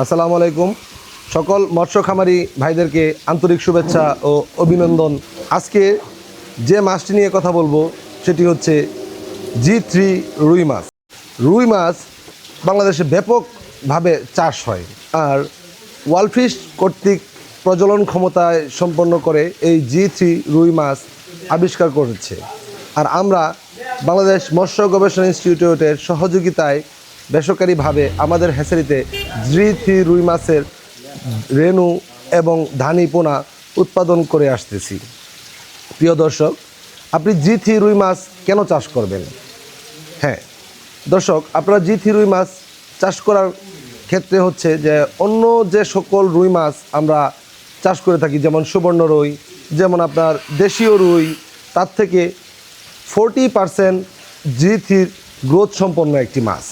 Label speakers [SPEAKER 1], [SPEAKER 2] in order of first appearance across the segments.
[SPEAKER 1] আসসালামু আলাইকুম। সকল মৎস্য খামারি ভাইদেরকে আন্তরিক শুভেচ্ছা ও অভিনন্দন। আজকে যে মাছটি নিয়ে কথা বলবো সেটি হচ্ছে G3 রুই মাছ। রুই মাছ বাংলাদেশে ব্যাপকভাবে চাষ হয়, আর ওয়ার্ল্ডফিশ কর্তৃক প্রজনন ক্ষমতায় সম্পন্ন করে এই G3 রুই মাছ আবিষ্কার করেছে। আর আমরা বাংলাদেশ মৎস্য গবেষণা ইনস্টিটিউটের সহযোগিতায় বেসরকারিভাবে আমাদের হ্যাচারিতে G3 রুই মাছের রেণু এবং ধানি পোনা উৎপাদন করে আসতেছি। প্রিয় দর্শক, আপনি G3 রুই মাছ কেন চাষ করবেন? হ্যাঁ দর্শক, আপনারা G3 রুই মাছ চাষ করার ক্ষেত্রে হচ্ছে যে অন্য যে সকল রুই মাছ আমরা চাষ করে থাকি, যেমন সুবর্ণ রুই, যেমন আপনার দেশীয় রুই, তার থেকে 40% G3 গ্রোথ সম্পন্ন একটি মাছ।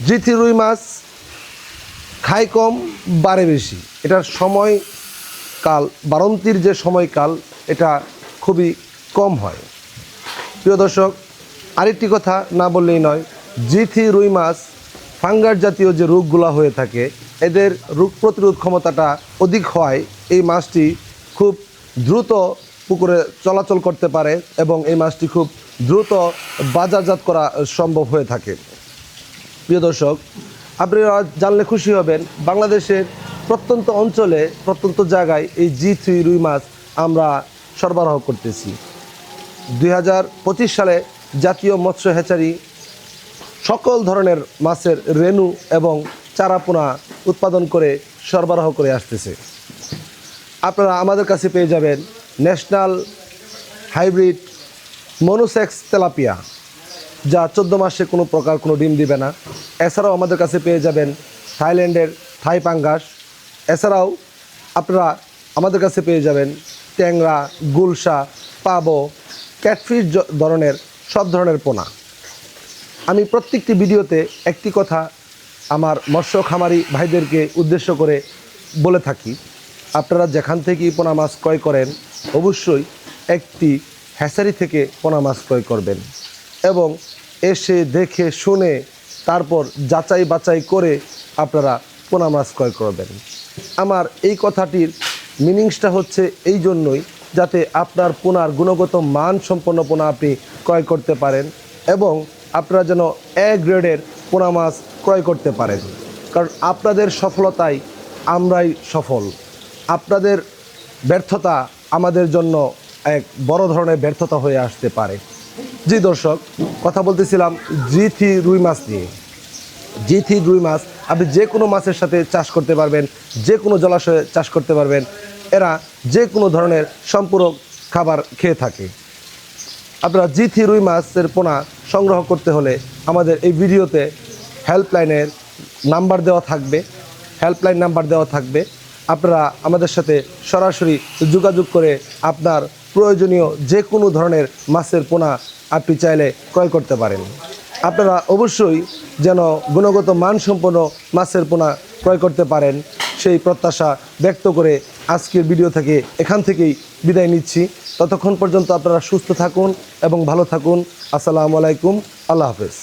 [SPEAKER 1] G3 রুই মাছ খায় কম, বাড়ে বেশি। এটার সময়কাল, বাড়ন্তির যে সময়কাল, এটা খুবই কম হয়। প্রিয় দর্শক, আরেকটি কথা না বললেই নয়, G3 রুই মাছ ফাঙ্গাস জাতীয় যে রোগগুলো হয়ে থাকে, এদের রোগ প্রতিরোধ ক্ষমতাটা অধিক হওয়ায় এই মাছটি খুব দ্রুত পুকুরে চলাচল করতে পারে এবং এই মাছটি খুব দ্রুত বাজারজাত করা সম্ভব হয়ে থাকে। প্রিয় দর্শক, আপনারা জানলে খুশি হবেন, বাংলাদেশের প্রত্যন্ত অঞ্চলে, প্রত্যন্ত জায়গায় এই G3 রুই মাছ আমরা সরবরাহ করতেছি। 2025 সালে জাতীয় মৎস্য হ্যাচারি সকল ধরনের মাছের রেণু এবং চারাপোনা উৎপাদন করে সরবরাহ করে আসতেছে। আপনারা আমাদের কাছে পেয়ে যাবেন ন্যাশনাল হাইব্রিড মনোসেক্স তেলাপিয়া, যা 14 মাসে কোনো প্রকার কোনো ডিম দিবে না। এছাড়াও আমাদের কাছে পেয়ে যাবেন থাইল্যান্ডের থাই পাঙ্গাস। এছাড়াও আপনারা আমাদের কাছে পেয়ে যাবেন ট্যাংরা, গুলশা, পাবো, ক্যাটফিশ ধরনের সব ধরনের পোনা। আমি প্রত্যেকটি ভিডিওতে একটি কথা আমার মৎস্য খামারি ভাইদেরকে উদ্দেশ্য করে বলে থাকি, আপনারা যেখান থেকেই পোনা মাছ ক্রয় করেন অবশ্যই একটি হ্যাচারি থেকে পোনা মাছ ক্রয় করবেন এবং এসে দেখে শুনে তারপর যাচাই বাছাই করে আপনারা পোনা মাছ ক্রয় করবেন। আমার এই কথাটির মিনিংসটা হচ্ছে এই জন্যই, যাতে আপনার পোনার গুণগত মান সম্পন্ন পোনা আপনি ক্রয় করতে পারেন এবং আপনারা যেন এ গ্রেডের পোনা মাছ ক্রয় করতে পারেন। কারণ আপনাদের সফলতায় আমরাই সফল। আপনাদের ব্যর্থতা আমাদের জন্য এক বড় ধরনের ব্যর্থতা হয়ে আসতে পারে। জি দর্শক, কথা বলতেছিলাম G3 রুই মাছ নিয়ে। G3 রুই মাছ আপনি যে কোনো মাছের সাথে চাষ করতে পারবেন, যে কোনো জলাশয়ে চাষ করতে পারবেন। এরা যে কোনো ধরনের সম্পূরক খাবার খেয়ে থাকে। আপনারা G3 রুই মাছের পোনা সংগ্রহ করতে হলে আমাদের এই ভিডিওতে হেল্পলাইনের নাম্বার দেওয়া থাকবে, হেল্পলাইন নাম্বার দেওয়া থাকবে। আপনারা আমাদের সাথে সরাসরি যোগাযোগ করে আপনার প্রয়োজনীয় যে কোনো ধরনের মাছের পোনা আপনি চাইলে ক্রয় করতে পারেন। আপনারা অবশ্যই যেন গুণগত মানসম্পন্ন মাছের পোনা ক্রয় করতে পারেন, সেই প্রত্যাশা ব্যক্ত করে আজকের ভিডিও থেকে এখান থেকেই বিদায় নিচ্ছি। ততক্ষণ পর্যন্ত আপনারা সুস্থ থাকুন এবং ভালো থাকুন। আসসালামু আলাইকুম, আল্লাহ হাফেজ।